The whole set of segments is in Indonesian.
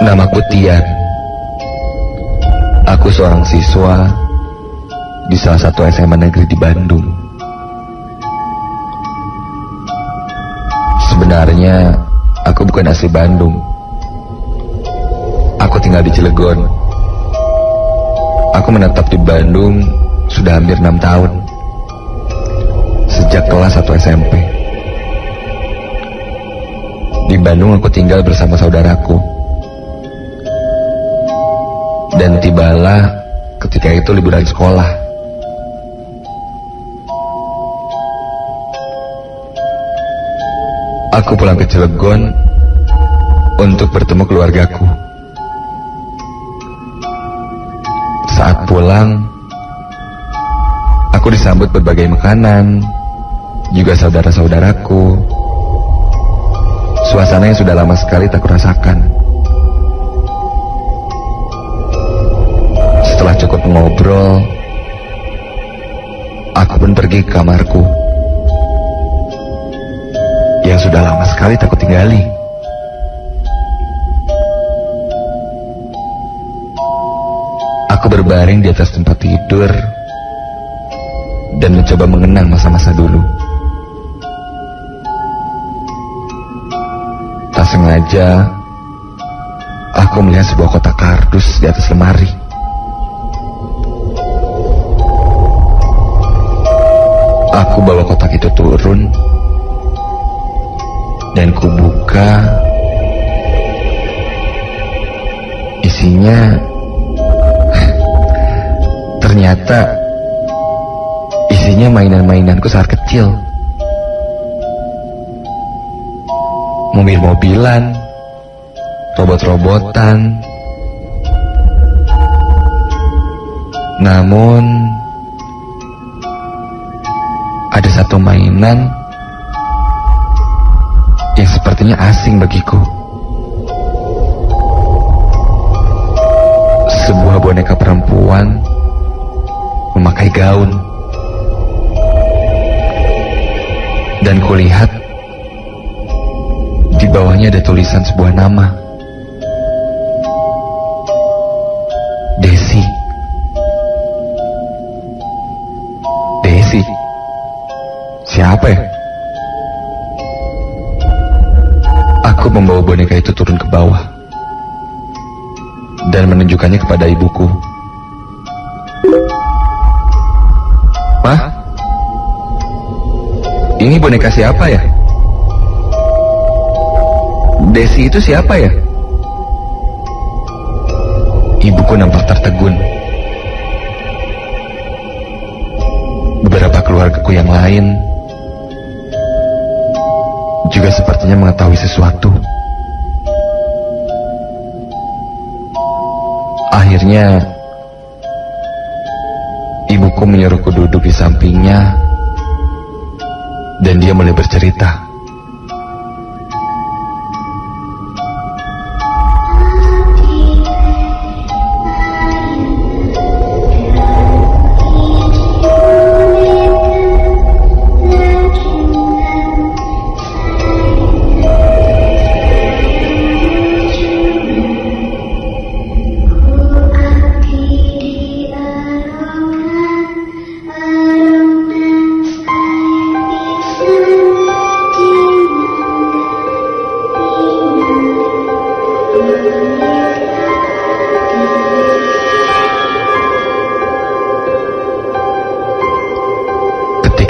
Namaku Tian. Aku seorang siswa di salah satu SMA negeri di Bandung. Sebenarnya aku bukan asli Bandung. Aku tinggal di Cilegon. Aku menetap di Bandung sudah hampir 6 tahun. Sejak kelas 1 SMP. Di Bandung aku tinggal bersama saudaraku. Dan tibalah ketika itu liburan sekolah. Aku pulang ke Cilegon untuk bertemu keluargaku. Saat pulang, aku disambut berbagai makanan, juga saudara-saudaraku. Suasana yang sudah lama sekali tak kurasakan. Setelah cukup ngobrol, aku pun pergi ke kamarku yang sudah lama sekali tak kutinggali. Aku berbaring di atas tempat tidur dan mencoba mengenang masa-masa dulu. Tak sengaja, aku melihat sebuah kotak kardus di atas lemari. Aku bawa kotak itu turun dan kubuka. Isinya ternyata mainan-mainanku saat kecil. Mobil-mobilan, robot-robotan. Namun ada satu mainan yang sepertinya asing bagiku. Sebuah boneka perempuan memakai gaun. Dan kulihat di bawahnya ada tulisan sebuah nama. Desi. Desi. Siapa ya? Aku membawa boneka itu turun ke bawah dan menunjukkannya kepada ibuku. Mah, ini boneka siapa ya? Desi itu siapa ya? Ibuku nampak tertegun. Beberapa keluargaku yang lain juga sepertinya mengetahui sesuatu. Akhirnya ibuku menyuruhku duduk di sampingnya dan dia mulai bercerita.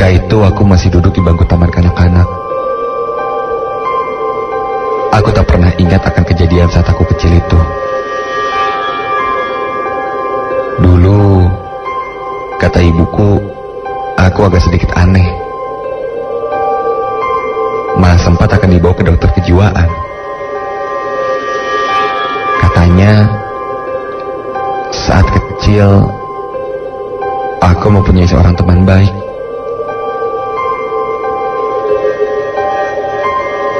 Ketika itu aku masih duduk di bangku taman kanak-kanak. Aku tak pernah ingat akan kejadian saat aku kecil itu. Dulu, kata ibuku, aku agak sedikit aneh. Malah sempat akan dibawa ke dokter kejiwaan. Katanya, saat kecil, aku mempunyai seorang teman baik.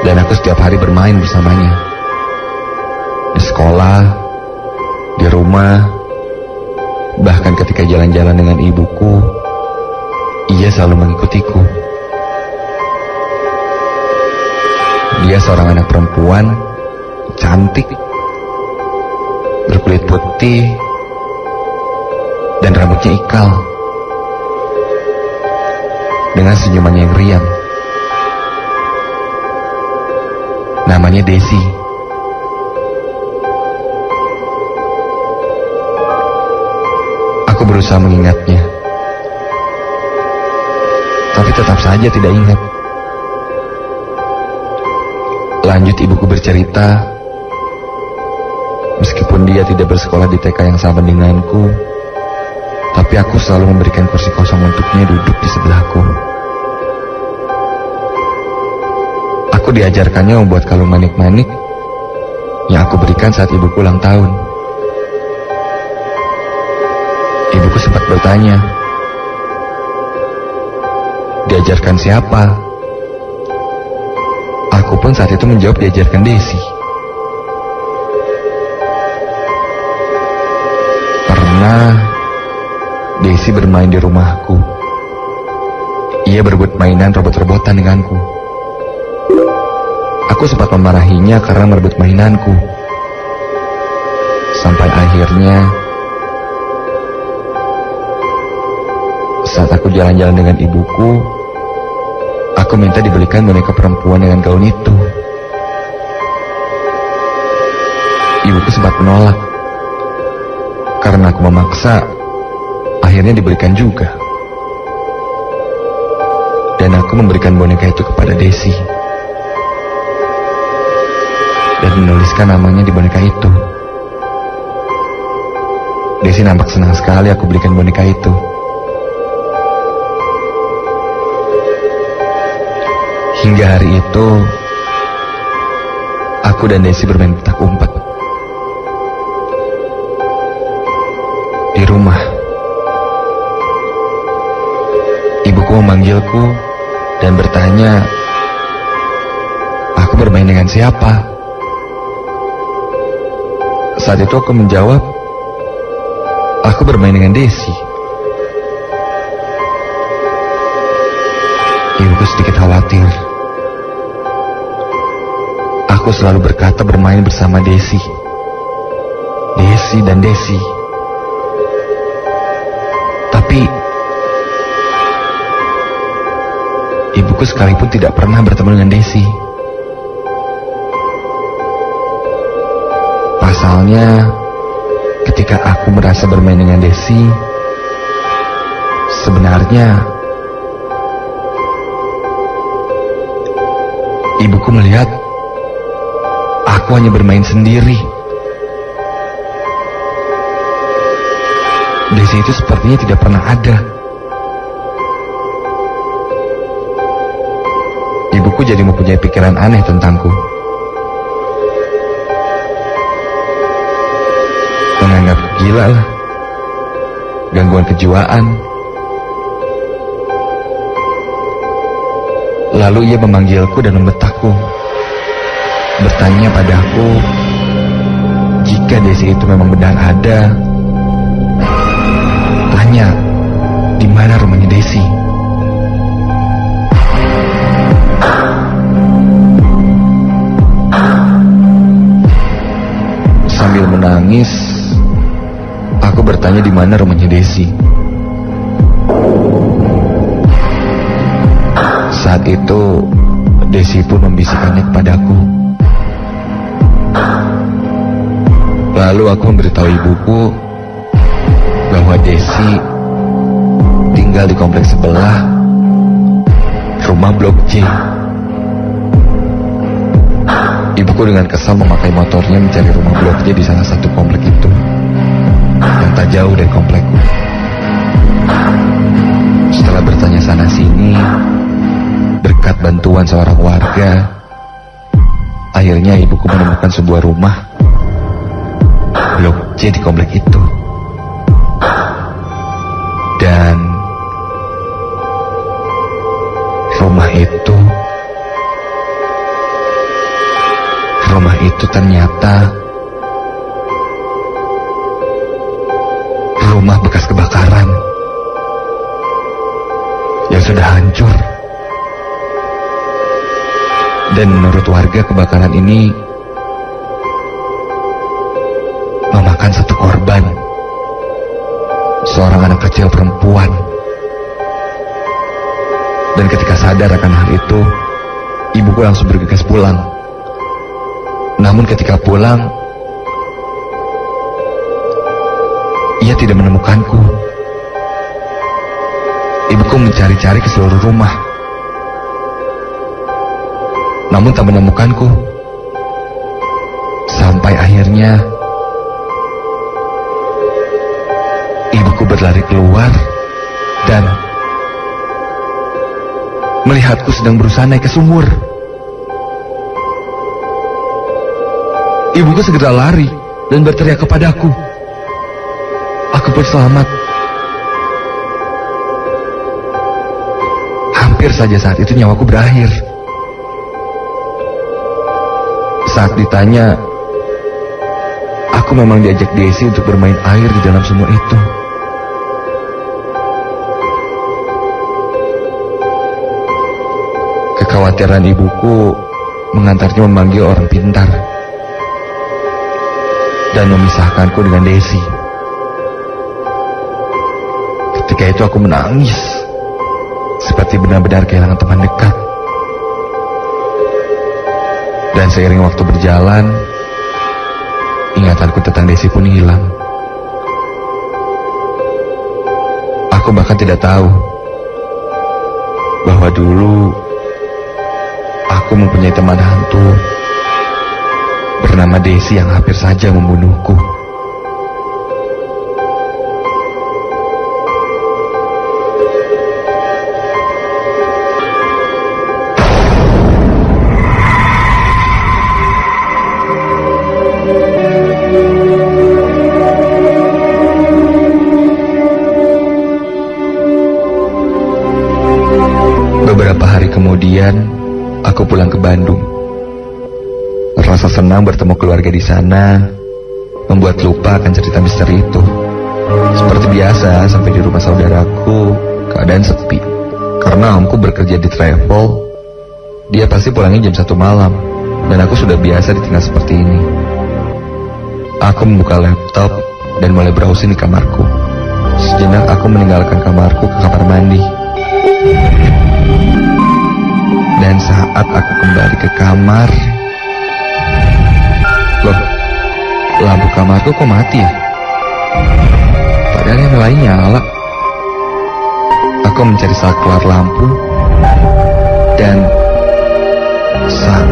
Dan aku setiap hari bermain bersamanya. Di sekolah, di rumah, bahkan ketika jalan-jalan dengan ibuku, ia selalu mengikutiku. Dia seorang anak perempuan, cantik, berkulit putih, dan rambutnya ikal, dengan senyumannya yang riang. Namanya Desi. Aku berusaha mengingatnya, tapi tetap saja tidak ingat. Lanjut ibuku bercerita, meskipun dia tidak bersekolah di TK yang sama denganku, tapi aku selalu memberikan kursi kosong untuknya duduk di sebelahku. Aku diajarkannya membuat kalung manik-manik yang aku berikan saat ibuku ulang tahun. Ibuku sempat bertanya, diajarkan siapa? Aku pun saat itu menjawab diajarkan Desi. Pernah Desi bermain di rumahku. Ia berebut mainan robot-robotan denganku. Aku sempat memarahinya karena merebut mainanku. Sampai akhirnya, saat aku jalan-jalan dengan ibuku, aku minta dibelikan boneka perempuan dengan gaun itu. Ibuku sempat menolak. Karena aku memaksa, akhirnya dibelikan juga. Dan aku memberikan boneka itu kepada Desi. Dan menuliskan namanya di boneka itu. Desi nampak senang sekali aku belikan boneka itu. Hingga hari itu, aku dan Desi bermain petak umpet di rumah. Ibuku memanggilku dan bertanya, aku bermain dengan siapa? Saat itu aku menjawab, aku bermain dengan Desi. Ibuku sedikit khawatir. Aku selalu berkata bermain bersama Desi. Desi dan Desi. Tapi ibuku sekalipun tidak pernah bertemu dengan Desi. Pasalnya, ketika aku merasa bermain dengan Desi, sebenarnya ibuku melihat aku hanya bermain sendiri. Desi itu sepertinya tidak pernah ada. Ibuku jadi mempunyai pikiran aneh tentangku. Menganggap gila lah, gangguan kejiwaan. Lalu ia memanggilku dan membetakku, bertanya padaku, jika Desi itu memang benar ada, tanya di mana rumahnya Desi. Sambil menangis, aku bertanya di mana rumahnya Desi. Saat itu, Desi pun membisikkannya kepadaku. Lalu aku memberitahu ibuku bahwa Desi tinggal di kompleks sebelah Rumah Blok J. Ibuku dengan kesal memakai motornya mencari rumah Blok J di salah satu komplek itu, yang tak jauh dari komplekku. Setelah bertanya sana sini, berkat bantuan seorang warga, akhirnya ibuku menemukan sebuah rumah Blok J di komplek itu. Dan rumah itu ternyata rumah bekas kebakaran yang sudah hancur. Dan menurut warga, kebakaran ini memakan satu korban, seorang anak kecil perempuan. Dan ketika sadar akan hal itu, ibuku langsung bergegas pulang. Namun ketika pulang, ia tidak menemukanku. Ibuku mencari-cari ke seluruh rumah, namun tak menemukanku. Sampai akhirnya ibuku berlari keluar dan melihatku sedang berusaha naik ke sumur. Ibuku segera lari dan berteriak kepadaku. Aku pun selamat. Hampir saja saat itu nyawaku berakhir. Saat ditanya, aku memang diajak Desi untuk bermain air di dalam sumur itu. Kekhawatiran ibuku mengantarnya memanggil orang pintar dan memisahkanku dengan Desi. Ketika itu aku menangis, seperti benar-benar kehilangan teman dekat. Dan seiring waktu berjalan, ingatanku tentang Desi pun hilang. Aku bahkan tidak tahu bahwa dulu aku mempunyai teman hantu bernama Desi yang hampir saja membunuhku. Beberapa hari kemudian, aku pulang ke Bandung. Rasa senang bertemu keluarga di sana membuat lupa akan cerita misteri itu. Seperti biasa, sampai di rumah saudaraku, keadaan sepi. Karena omku bekerja di travel, dia pasti pulangnya jam 1 malam, dan aku sudah biasa ditinggal seperti ini. Aku membuka laptop dan mulai browsing di kamarku. Sejenak aku meninggalkan kamarku ke kamar mandi. Dan saat aku kembali ke kamar, loh, lampu kamarku kok mati ya? Padahal yang lain nyala. Aku mencari saklar lampu, dan saat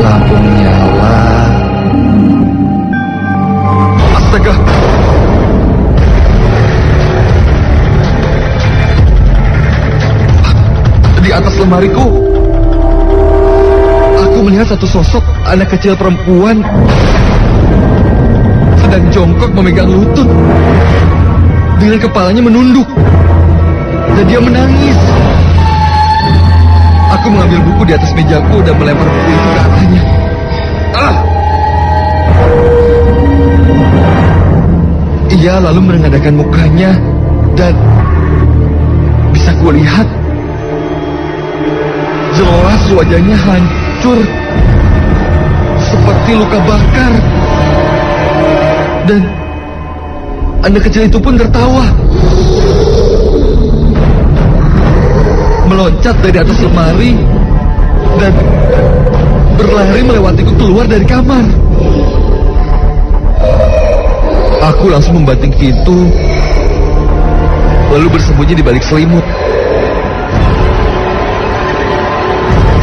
lampu menyala, astaga! Di atas lemariku, aku melihat satu sosok anak kecil perempuan sedang jongkok memegang lutut dengan kepalanya menunduk, dan dia menangis. Aku mengambil buku di atas mejaku dan melempar buku itu ke arahnya. Ia lalu menengadahkan mukanya, dan bisa kulihat jelas wajahnya hancur seperti luka bakar. Dan anak kecil itu pun tertawa, meloncat dari atas lemari dan berlari melewatiku keluar dari kamar. Aku langsung membanting pintu, lalu bersembunyi di balik selimut.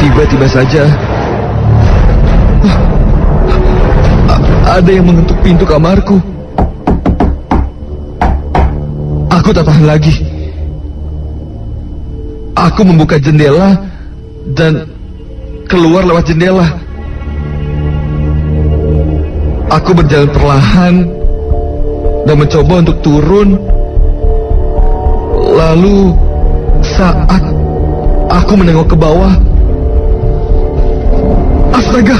Tiba-tiba saja ada yang mengetuk pintu kamarku. Aku tak tahan lagi. Aku membuka jendela dan keluar lewat jendela. Aku berjalan perlahan dan mencoba untuk turun. Lalu saat aku menengok ke bawah, astaga,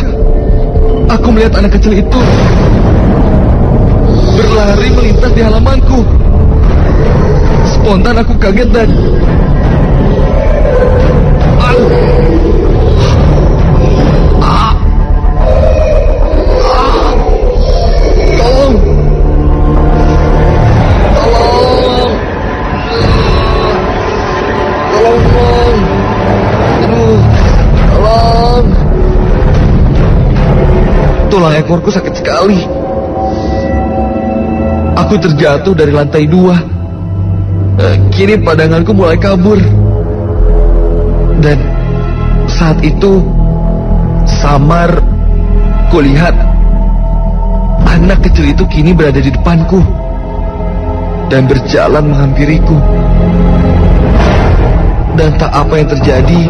aku melihat anak kecil itu berlari melintas di halamanku. Spontan aku kaget dan tulang ekorku sakit sekali. Aku terjatuh dari lantai 2. Kini pandanganku mulai kabur. Dan saat itu samar kulihat anak kecil itu kini berada di depanku dan berjalan menghampiriku. Dan tak apa yang terjadi.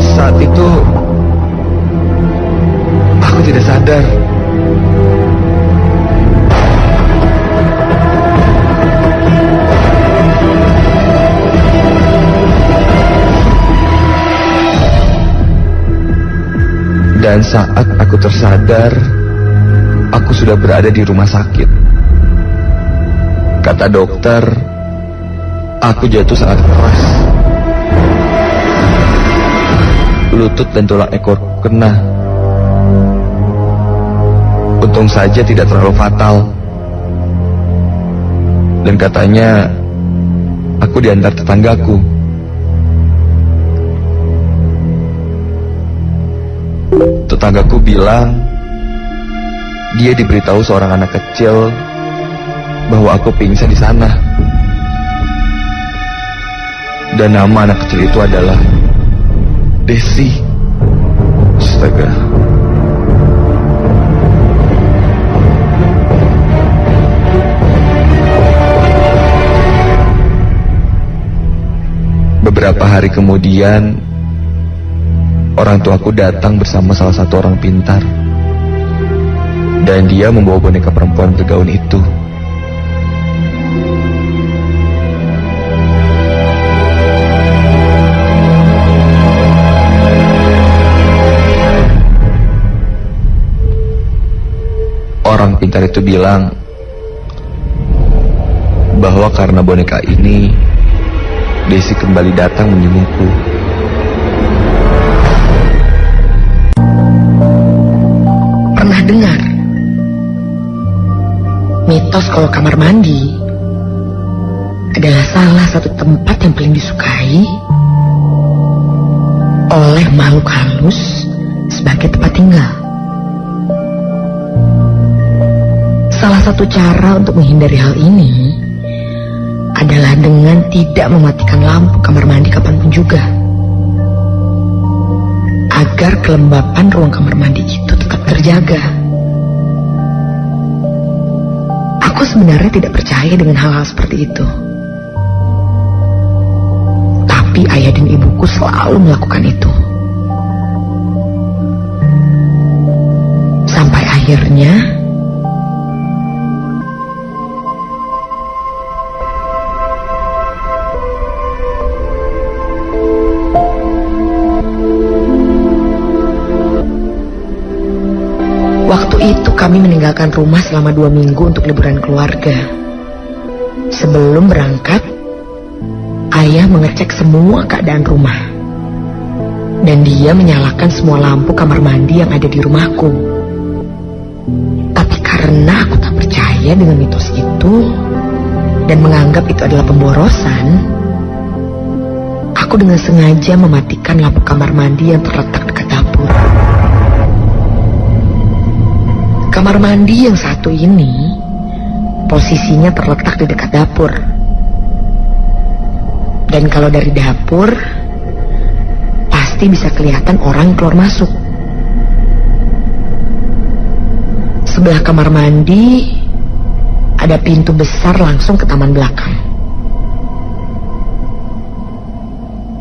Saat itu aku tidak sadar. Dan saat aku tersadar, aku sudah berada di rumah sakit. Kata dokter, aku jatuh sangat keras. Lutut dan tulang ekor kena. Untung saja tidak terlalu fatal. Dan katanya aku diantar tetanggaku. Tetanggaku bilang dia diberitahu seorang anak kecil bahwa aku pingsan di sana. Dan nama anak kecil itu adalah Desi. Astaga. Beberapa hari kemudian, orang tuaku datang bersama salah satu orang pintar. Dan dia membawa boneka perempuan bergaun itu. Orang pintar itu bilang bahwa karena boneka ini, Desi kembali datang menjengukku. Pernah dengar mitos kalau kamar mandi adalah salah satu tempat yang paling disukai oleh makhluk halus sebagai tempat tinggal. Salah satu cara untuk menghindari hal ini adalah dengan tidak mematikan lampu kamar mandi kapanpun juga, agar kelembapan ruang kamar mandi itu tetap terjaga. Aku sebenarnya tidak percaya dengan hal-hal seperti itu. Tapi ayah dan ibuku selalu melakukan itu. Sampai akhirnya waktu itu kami meninggalkan rumah selama 2 minggu untuk liburan keluarga. Sebelum berangkat, ayah mengecek semua keadaan rumah. Dan dia menyalakan semua lampu kamar mandi yang ada di rumahku. Tapi karena aku tak percaya dengan mitos itu dan menganggap itu adalah pemborosan, aku dengan sengaja mematikan lampu kamar mandi yang terletak dekat dapur. Kamar mandi yang satu ini posisinya terletak di dekat dapur. Dan kalau dari dapur, pasti bisa kelihatan orang keluar masuk. Sebelah kamar mandi ada pintu besar langsung ke taman belakang.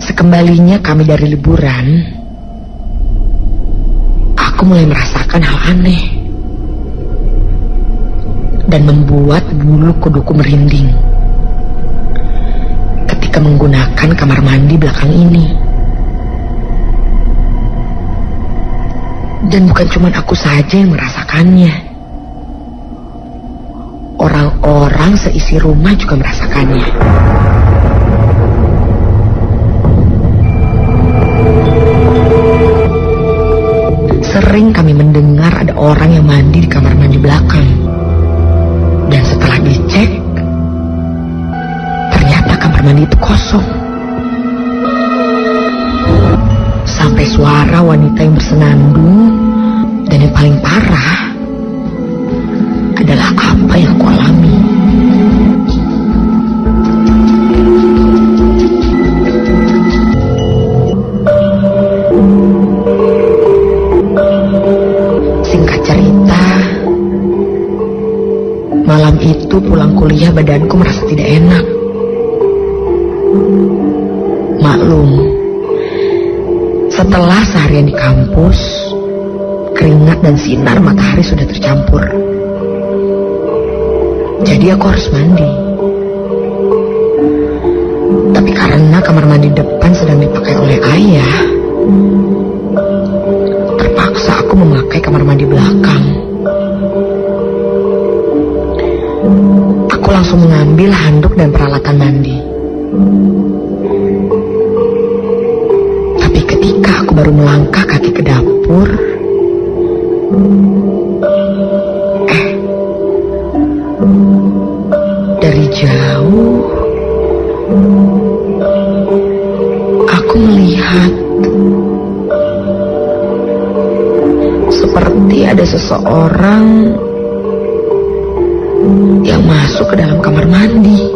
Sekembalinya kami dari liburan, aku mulai merasakan hal aneh dan membuat bulu kuduku merinding ketika menggunakan kamar mandi belakang ini. Dan bukan cuma aku saja yang merasakannya. Orang-orang seisi rumah juga merasakannya. Sering kami mendengar ada orang yang mandi di kamar mandi belakang. Dan setelah dicek, ternyata kamar mandi itu kosong. Sampai suara wanita yang bersenandung, dan yang paling parah adalah apa yang aku alami. Singkat cerita, malam itu pulang kuliah badanku merasa tidak enak. Maklum, setelah seharian di kampus, keringat dan sinar matahari sudah tercampur. Jadi aku harus mandi. Tapi karena kamar mandi depan sedang dipakai oleh ayah, terpaksa aku memakai kamar mandi belakang. Aku langsung mengambil handuk dan peralatan mandi. Tapi ketika aku baru melangkah kaki ke dapur, dari jauh aku melihat seperti ada seseorang yang masuk ke dalam kamar mandi.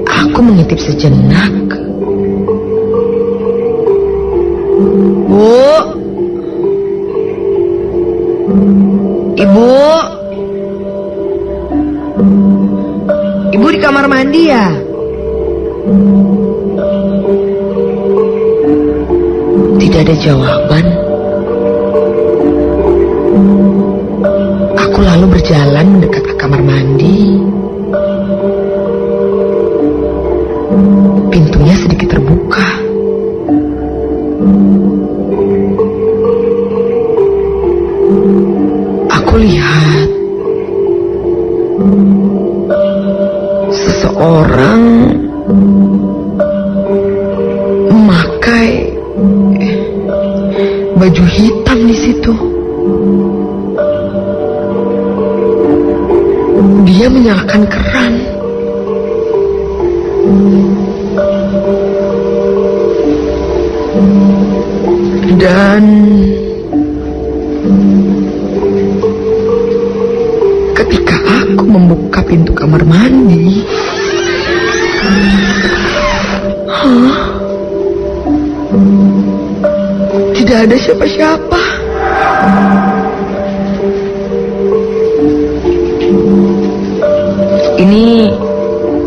Aku mengintip sejenak. Bu, Ibu, Ibu di kamar mandi ya? Tidak ada jawaban. Aku lalu berjalan mendekat ke kamar mandi. Pintunya sedikit terbuka. Aku lihat seseorang memakai baju hitam di situ. Dia menyalakan keran. Dan ketika aku membuka pintu kamar mandi, tidak ada siapa-siapa. Ini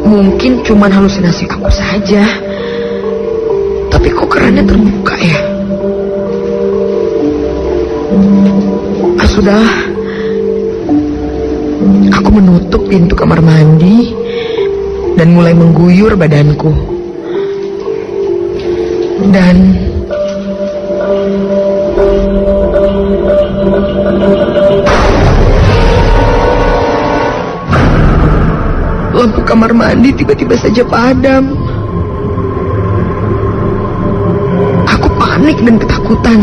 mungkin cuma halusinasi aku saja. Tapi kok kerannya terbuka ya? Sudah, aku menutup pintu kamar mandi dan mulai mengguyur badanku. Dan lampu kamar mandi tiba-tiba saja padam. Aku panik dan ketakutan.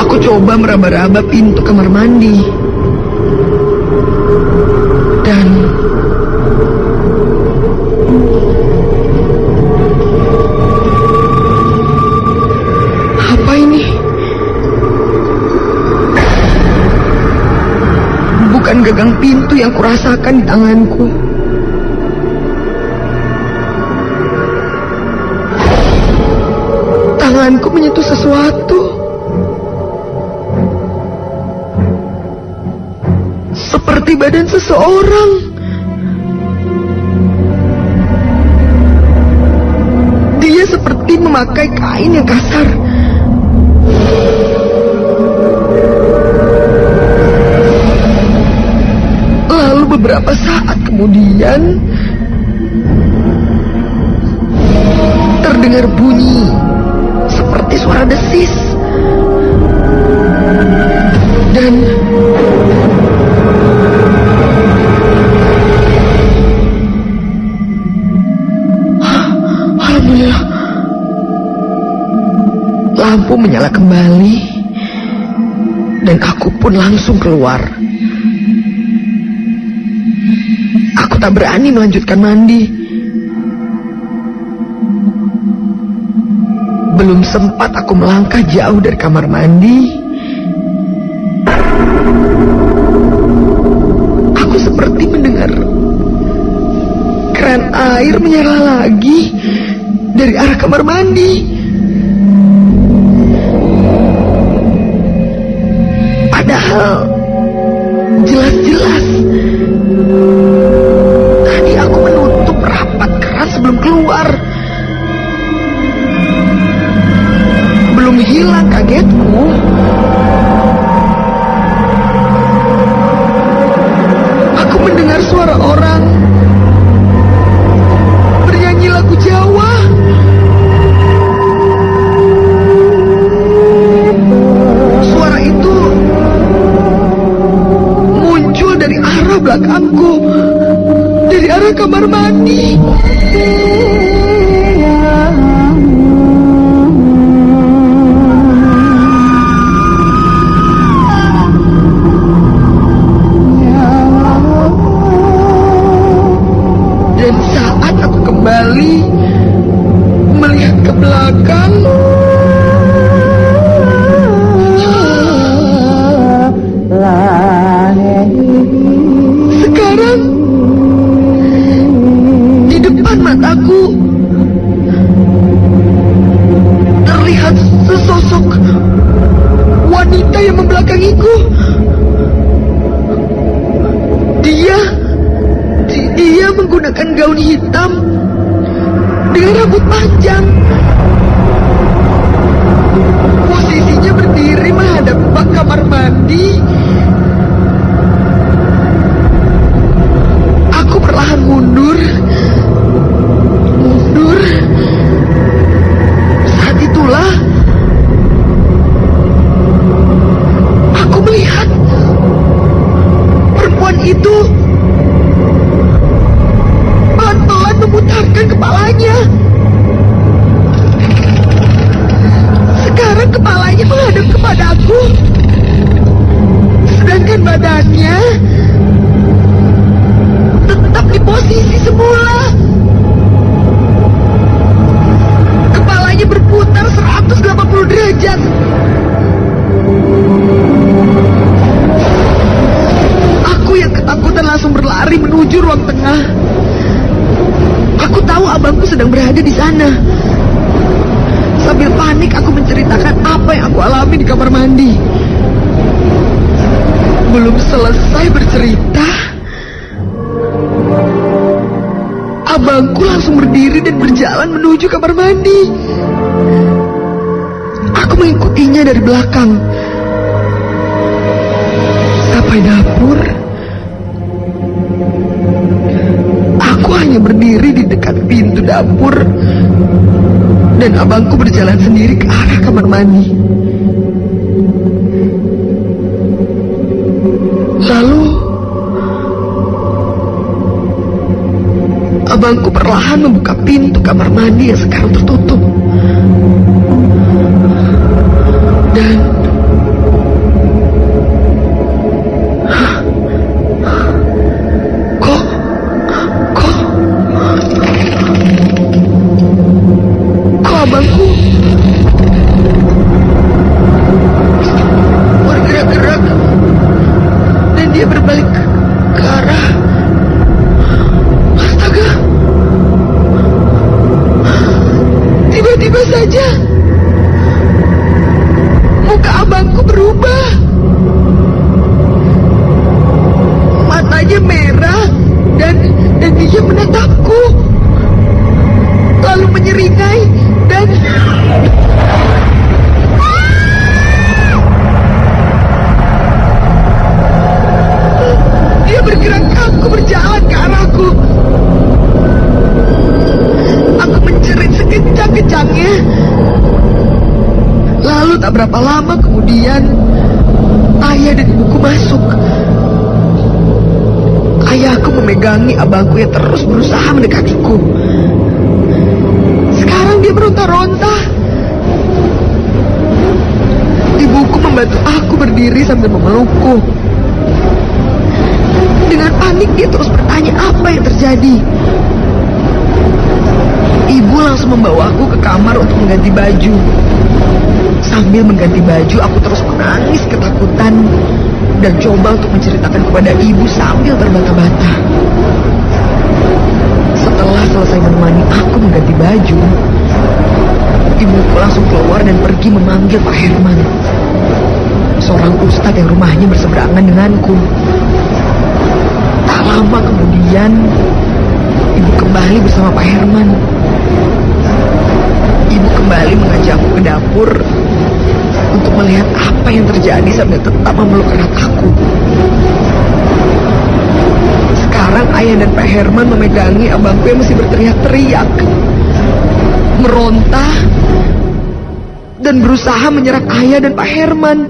Aku coba meraba-raba pintu kamar mandi. Dan apa ini? Bukan gagang pintu yang kurasakan di tanganku. tanganku menyentuh sesuatu. Seperti badan seseorang. Dia seperti memakai kain yang kasar. Lalu beberapa saat kemudian terdengar bunyi seperti suara desis. Dan alhamdulillah, lampu menyala kembali dan aku pun langsung keluar. Aku tak berani melanjutkan mandi. Belum sempat aku melangkah jauh dari kamar mandi, aku seperti mendengar keran air menyala lagi dari arah kamar mandi. Padahal jelas-jelas tadi aku menutup rapat keran sebelum keluar. Belum hilang kagetku, aku mendengar suara orang bernyanyi lagu Jawa. Suara itu muncul dari arah belakangku, dari arah kamar mandi. Dan saat aku kembali melihat ke belakang, sekarang di depan mataku terlihat sesosok wanita yang membelakangiku. Dia menggunakan gaun hitam dengan rambut panjang. Posisinya berdiri menghadap bak kamar mandi. Aku perlahan mundur. Saat itulah aku melihat perempuan itu pelan-pelan memutarkan kepalanya. Sekarang kepalanya menghadap kepadaku, sedangkan badannya tetap di posisi semula. Kepalanya berputar 180 derajat. Aku yang ketakutan langsung berlari menuju ruang tengah. Aku tahu abangku sedang berada di sana. Sambil panik aku menceritakan apa yang aku alami di kamar mandi. Belum selesai bercerita, abangku langsung berdiri dan berjalan menuju kamar mandi. Aku mengikutinya dari belakang. Sampai dapur, aku hanya berdiri di dekat pintu dapur dan abangku berjalan sendiri ke arah kamar mandi. Lalu abangku perlahan membuka pintu kamar mandi yang sekarang tertutup. Dan kok abangku bergerak-gerak dan dia berbalik ke arah. Astaga, tiba-tiba Tak berapa lama kemudian, ayah dan ibuku masuk. Ayahku memegangi abangku yang terus berusaha mendekatiku. Sekarang dia meronta-ronta. Ibuku membantu aku berdiri sambil memelukku. Dengan panik dia terus bertanya apa yang terjadi. Ibu langsung membawaku ke kamar untuk mengganti baju. Sambil mengganti baju, aku terus menangis ketakutan dan coba untuk menceritakan kepada ibu sambil terbata-bata. Setelah selesai menemani aku mengganti baju, ibuku langsung keluar dan pergi memanggil Pak Herman, seorang ustadz yang rumahnya berseberangan denganku. Tak lama kemudian, ibu kembali bersama Pak Herman. Ibu kembali mengajakku ke dapur untuk melihat apa yang terjadi sambil tetap memeluk erat aku. Sekarang ayah dan Pak Herman memegangi abangku yang masih berteriak-teriak, meronta, dan berusaha menyerang ayah dan Pak Herman.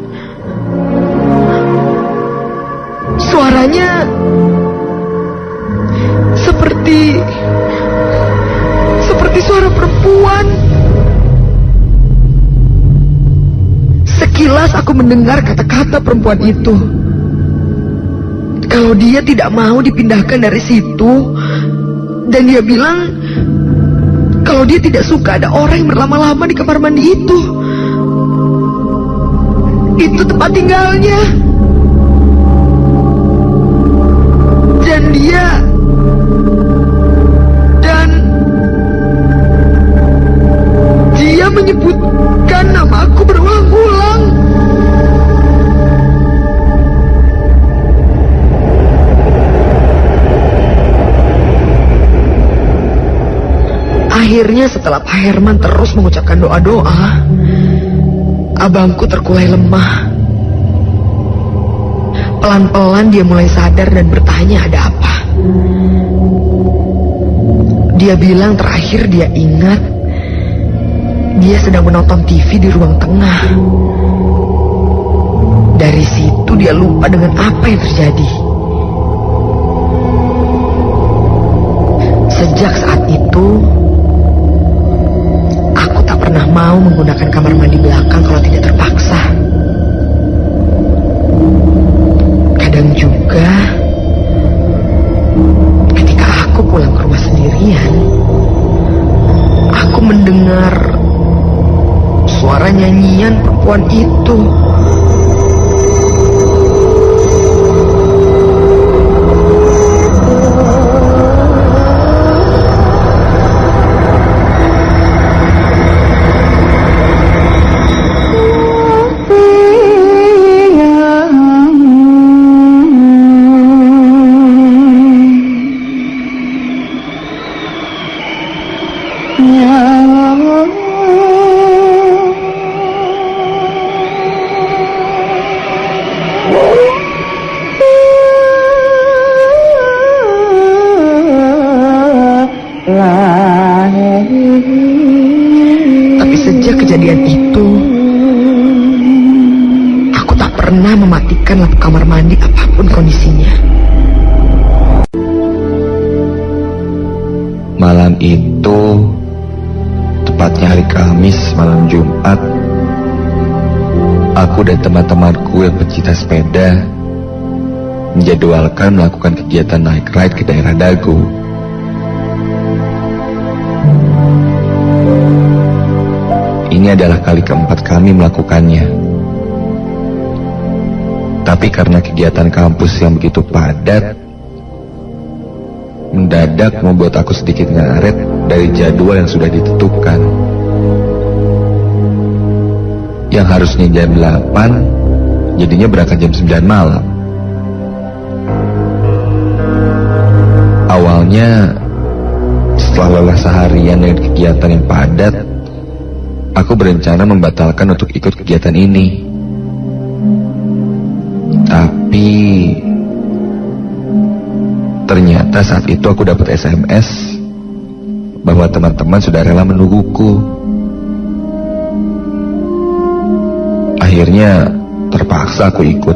Suaranya seperti suara perempuan. Sekilas aku mendengar kata-kata perempuan itu. Kalau dia tidak mau dipindahkan dari situ, dan dia bilang kalau dia tidak suka ada orang yang berlama-lama di kamar mandi itu. Itu tempat tinggalnya. Dan dia menyebutkan namaku berulang-ulang. Akhirnya setelah Pak Herman terus mengucapkan doa-doa, abangku terkulai lemah. Pelan-pelan dia mulai sadar dan bertanya ada apa. Dia bilang terakhir dia ingat dia sedang menonton TV di ruang tengah. Dari situ dia lupa dengan apa yang terjadi. Sejak saat itu, aku tak pernah mau menggunakan kamar mandi belakang kalau tidak terpaksa. Kadang juga, ketika aku pulang ke rumah sendirian, aku mendengar suara nyanyian perempuan itu. Tapi sejak kejadian itu, aku tak pernah mematikan lampu kamar mandi apapun kondisinya. Malam itu, tepatnya hari Kamis malam Jumat, aku dan teman-temanku yang pecinta sepeda menjadwalkan melakukan kegiatan naik ride ke daerah Dago. Ini adalah kali keempat kami melakukannya. Tapi karena kegiatan kampus yang begitu padat, mendadak membuat aku sedikit ngaret dari jadwal yang sudah ditentukan. Yang harusnya jam 8, jadinya berangkat jam 9 malam. Awalnya, setelah lelah seharian dengan kegiatan yang padat, aku berencana membatalkan untuk ikut kegiatan ini. Tapi ternyata saat itu aku dapat SMS bahwa teman-teman sudah rela menungguku. Akhirnya terpaksa aku ikut.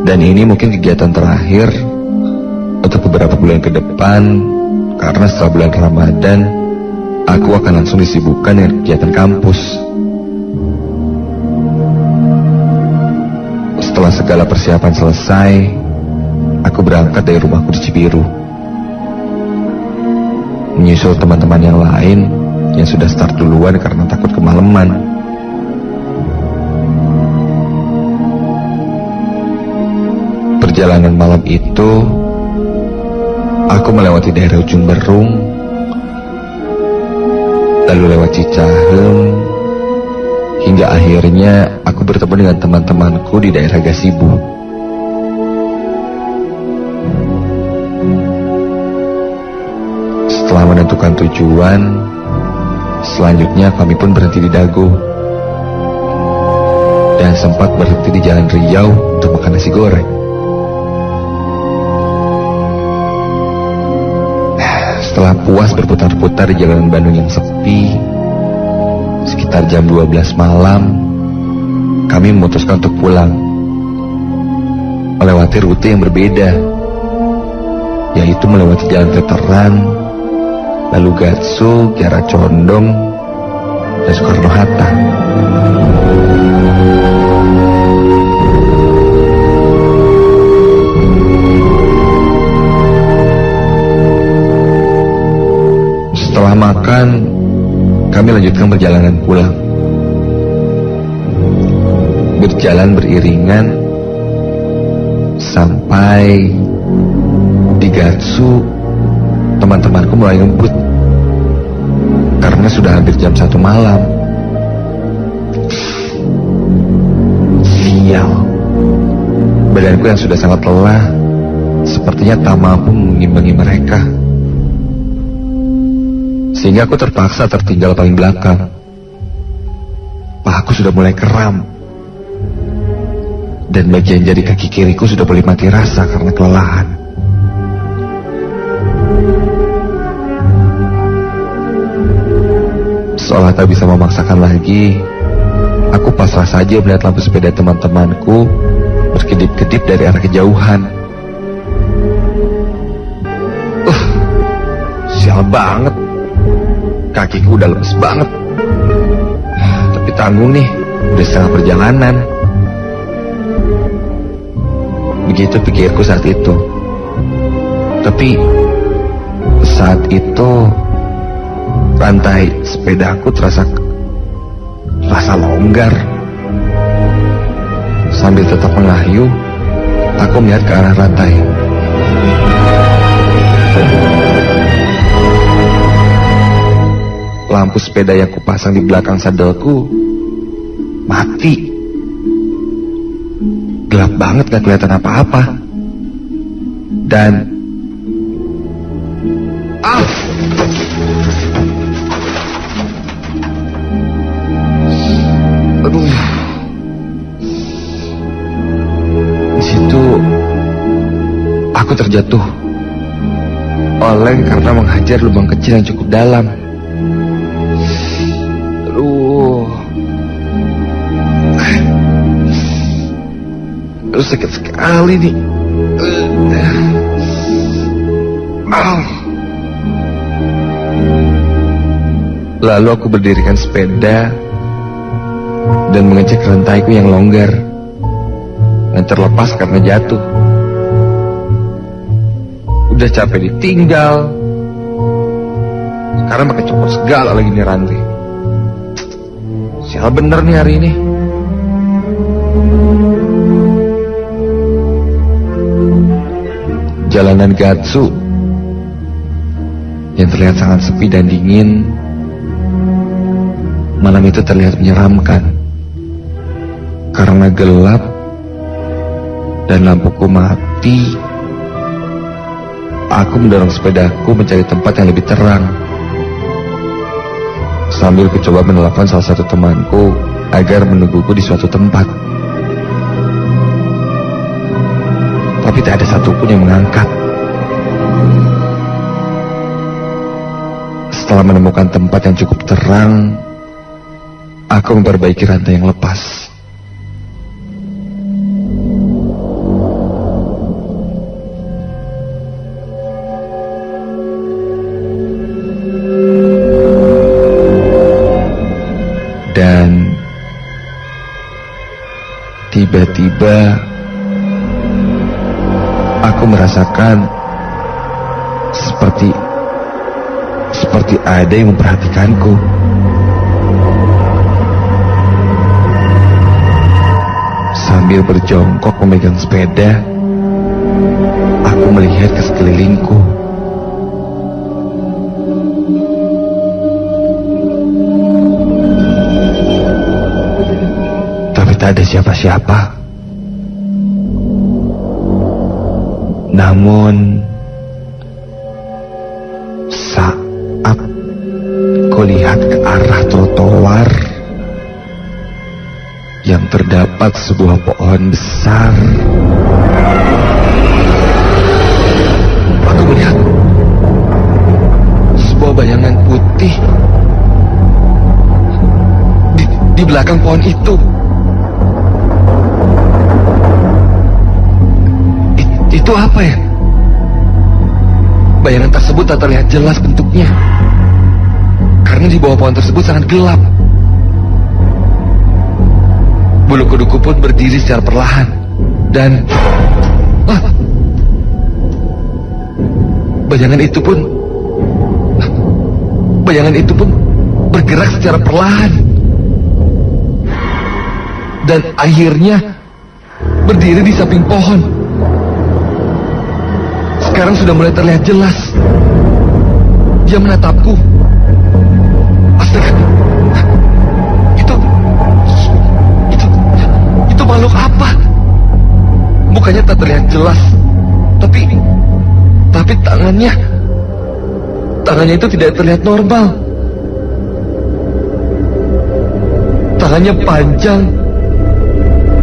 Dan ini mungkin kegiatan terakhir untuk beberapa bulan ke depan, karena setelah bulan Ramadan aku akan langsung disibukkan dengan kegiatan kampus. Setelah segala persiapan selesai, aku berangkat dari rumahku di Cibiru, menyusul teman-teman yang lain yang sudah start duluan karena takut kemalaman. Perjalanan malam itu, aku melewati daerah Ujung Berung, lalu lewat Cicahem, hingga akhirnya aku bertemu dengan teman-temanku di daerah Gasibu. Setelah menentukan tujuan, selanjutnya kami pun berhenti di Dago dan sempat berhenti di Jalan Riau untuk makan nasi goreng. Setelah puas berputar-putar di jalanan Bandung yang sepi, sekitar jam 12 malam, kami memutuskan untuk pulang, melewati rute yang berbeda, yaitu melewati Jalan Veteran, lalu Gatsu, Kiara Condong, dan Soekarno-Hatta. Setelah makan, kami lanjutkan perjalanan pulang. Berjalan beriringan sampai di Gatsu, teman-temanku mulai ngebut karena sudah hampir jam 1 malam. Sial, badanku yang sudah sangat lelah sepertinya tak mampu mengimbangi mereka, sehingga aku terpaksa tertinggal paling belakang. Pahaku sudah mulai kram, dan bagian jari kaki kiriku sudah mulai mati rasa karena kelelahan. Seolah tak bisa memaksakan lagi, aku pasrah saja melihat lampu sepeda teman-temanku berkedip-kedip dari arah kejauhan. Sial banget, kakiku udah lemes banget. Tapi tanggung nih, udah setengah perjalanan. Begitu pikirku saat itu. Tapi saat itu rantai sepedaku terasa longgar. Sambil tetap mengayuh, aku melihat ke arah rantai. Lampu sepeda yang kupasang di belakang sadelku mati. Gelap banget, gak kelihatan apa-apa. Dan aduh, di situ aku terjatuh, oleng karena menghajar lubang kecil yang cukup dalam. Aduh, sakit sekali nih. Lalu aku berdirikan sepeda dan mengecek rantaiku yang longgar dan terlepas karena jatuh. Udah capek ditinggal, sekarang pakai copot segala lagi nih rantai. Sial bener nih hari ini. Jalanan Gatsu yang terlihat sangat sepi dan dingin malam itu terlihat menyeramkan karena gelap dan lampuku mati. Aku mendorong sepedaku mencari tempat yang lebih terang sambil mencoba menelpon salah satu temanku agar menungguku di suatu tempat. Tapi tak ada satupun yang mengangkat. Setelah menemukan tempat yang cukup terang, Aku memperbaiki rantai yang lepas. Dan tiba-tiba aku merasakan seperti ada yang memperhatikanku. Sambil berjongkok memegang sepeda, aku melihat ke sekelilingku. Tapi tak ada siapa-siapa. Namun saat kulihat ke arah trotoar yang terdapat sebuah pohon besar, aku melihat sebuah bayangan putih di belakang pohon itu. Itu apa ya? Bayangan tersebut tak terlihat jelas bentuknya, karena di bawah pohon tersebut sangat gelap. Bulu kuduku pun berdiri secara perlahan. Dan bayangan itu pun bergerak secara perlahan. Dan akhirnya berdiri di samping pohon. Sekarang sudah mulai terlihat jelas. Dia menatapku. Astaga. Itu makhluk apa? Mukanya tak terlihat jelas. Tapi tangannya itu tidak terlihat normal. Tangannya panjang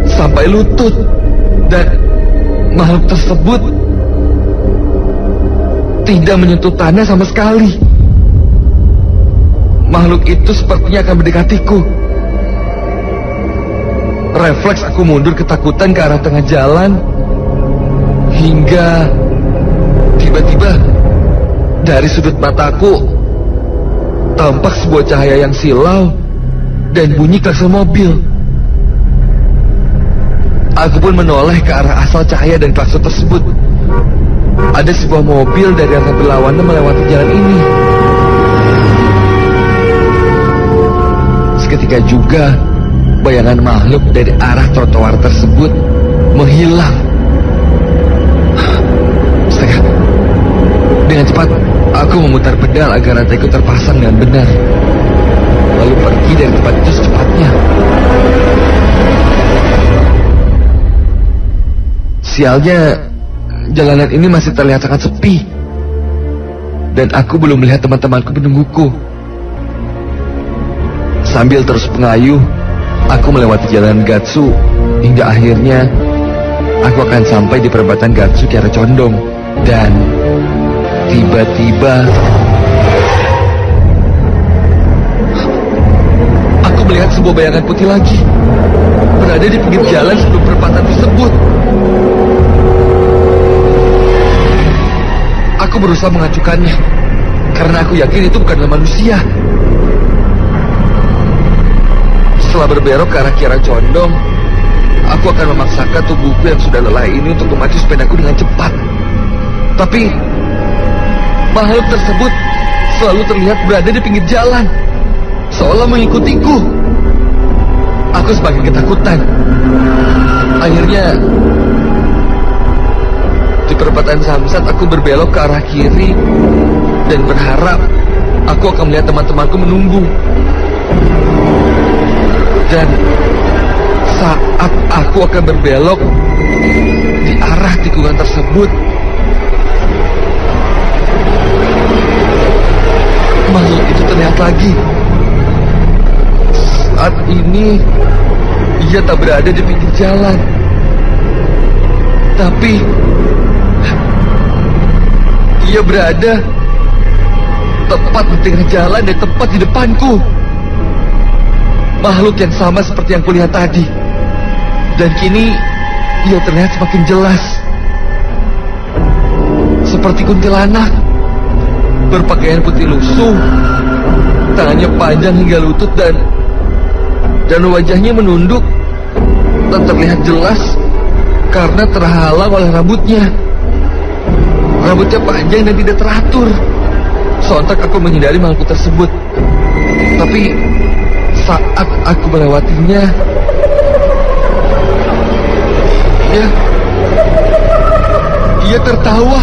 sampai lutut. Dan makhluk tersebut tidak menyentuh tanah sama sekali. Makhluk itu sepertinya akan mendekatiku. Refleks aku mundur ketakutan ke arah tengah jalan, hingga tiba-tiba dari sudut mataku tampak sebuah cahaya yang silau dan bunyi klakson mobil. Aku pun menoleh ke arah asal cahaya dan klakson tersebut. Ada sebuah mobil dari arah berlawanan melewati jalan ini. Seketika juga bayangan makhluk dari arah trotoar tersebut menghilang. Astaga. Dengan cepat aku memutar pedal agar rantaiku terpasang dengan benar, lalu pergi dari tempat itu secepatnya. Sialnya, jalanan ini masih terlihat sangat sepi, dan aku belum melihat teman-temanku menungguku. Sambil terus mengayuh, aku melewati jalan Gatsu, hingga akhirnya aku akan sampai di perempatan Gatsu Kiara Condong. Dan tiba-tiba aku melihat sebuah bayangan putih lagi berada di pinggir jalan sebelum perempatan tersebut. Aku berusaha mengacukannya, karena aku yakin itu bukanlah manusia. Setelah berbelok ke arah Kiara Condong, aku akan memaksakan tubuhku yang sudah lelah ini untuk memacu sepedaku dengan cepat. Tapi makhluk tersebut selalu terlihat berada di pinggir jalan, seolah mengikutiku. Aku semakin ketakutan. Akhirnya di perempatan Samsat aku berbelok ke arah kiri dan berharap aku akan melihat teman-temanku menunggu. Dan saat aku akan berbelok di arah tikungan tersebut, makhluk itu terlihat lagi. Saat ini ia tak berada di pinggir jalan, tapi ia berada tepat di tengah jalan dan tepat di depanku. makhluk yang sama seperti yang kulihat tadi. Dan kini ia terlihat semakin jelas. Seperti kuntilanak, berpakaian putih lusuh, tangannya panjang hingga lutut dan wajahnya menunduk dan terlihat jelas karena terhalang oleh rambutnya. Rambutnya panjang dan tidak teratur. Sontak aku menghindari makhluk tersebut. Tapi saat aku melewatinya, dia tertawa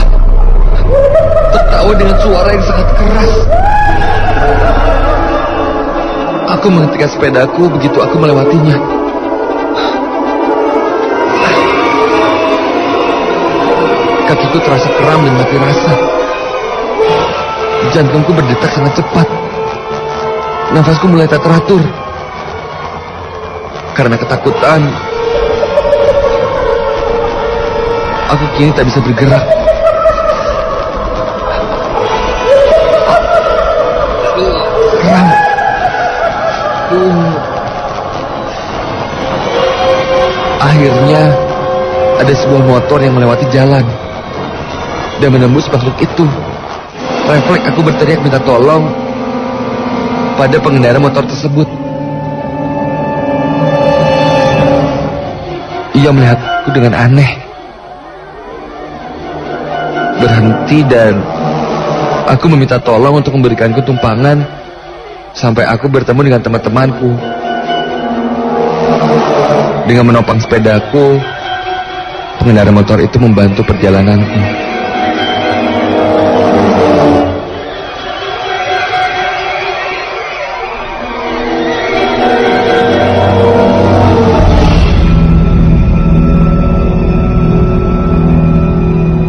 dengan suara yang sangat keras. Aku menghentikan sepedaku begitu aku melewatinya. Kakiku terasa kram dan mati rasa. Jantungku berdetak sangat cepat. Nafasku mulai tak teratur. Karena ketakutan, aku kini tak bisa bergerak. Kram. Akhirnya ada sebuah motor yang melewati jalan dan menembus makhluk itu. Refleks aku berteriak minta tolong pada pengendara motor tersebut. Ia melihatku dengan aneh, berhenti, dan aku meminta tolong untuk memberikanku tumpangan sampai aku bertemu dengan teman-temanku. Dengan menopang sepedaku, pengendara motor itu membantu perjalananku.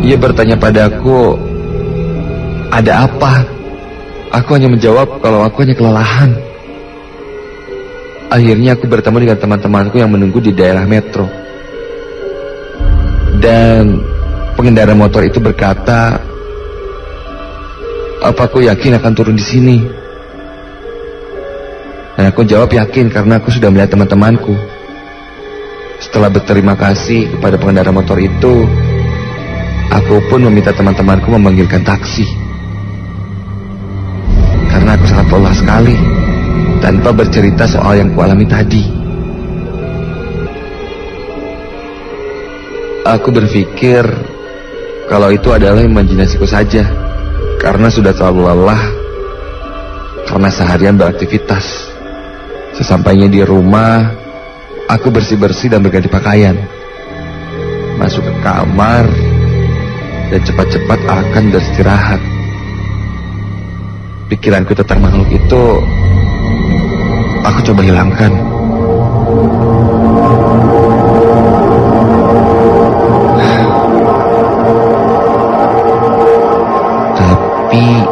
Ia bertanya padaku, ada apa? Aku hanya menjawab kalau aku hanya kelelahan. Akhirnya aku bertemu dengan teman-temanku yang menunggu di daerah metro. Dan pengendara motor itu berkata, apa aku yakin akan turun di sini? Dan aku jawab yakin karena aku sudah melihat teman-temanku. Setelah berterima kasih kepada pengendara motor itu, aku pun meminta teman-temanku memanggilkan taksi. Karena aku sangat lelah sekali tanpa bercerita soal yang kualami tadi. Aku berpikir kalau itu adalah imajinasiku saja, karena sudah terlalu lelah karena seharian beraktivitas. Sesampainya di rumah, aku bersih-bersih dan berganti pakaian, masuk ke kamar, dan cepat-cepat akan beristirahat. Pikiranku tentang makhluk itu aku coba hilangkan. Tapi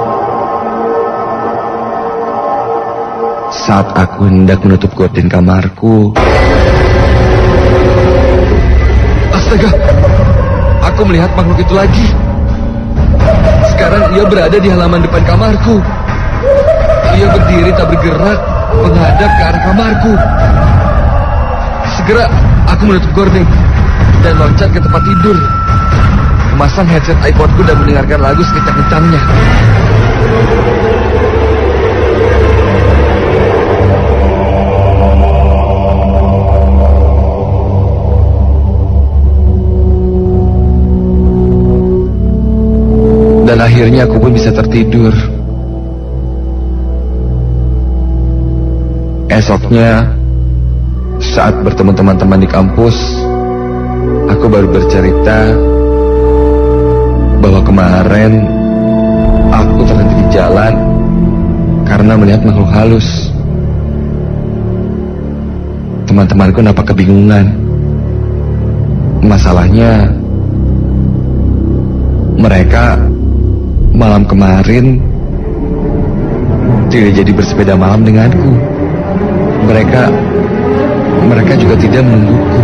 saat aku hendak menutup gorden kamarku, astaga, aku melihat makhluk itu lagi. Sekarang ia berada di halaman depan kamarku. Ia berdiri tak bergerak, menghadap ke arah kamarku. Segera aku menutup gorden dan loncat ke tempat tidur, memasang headset iPodku dan mendengarkan lagu sekencang-kencangnya. Dan akhirnya aku pun bisa tertidur. Esoknya, saat bertemu teman-teman di kampus, aku baru bercerita bahwa kemarin aku terhenti di jalan karena melihat makhluk halus. Teman-temanku nampak kebingungan. Masalahnya, mereka malam kemarin tidak jadi bersepeda malam denganku. Mereka juga tidak menungguku.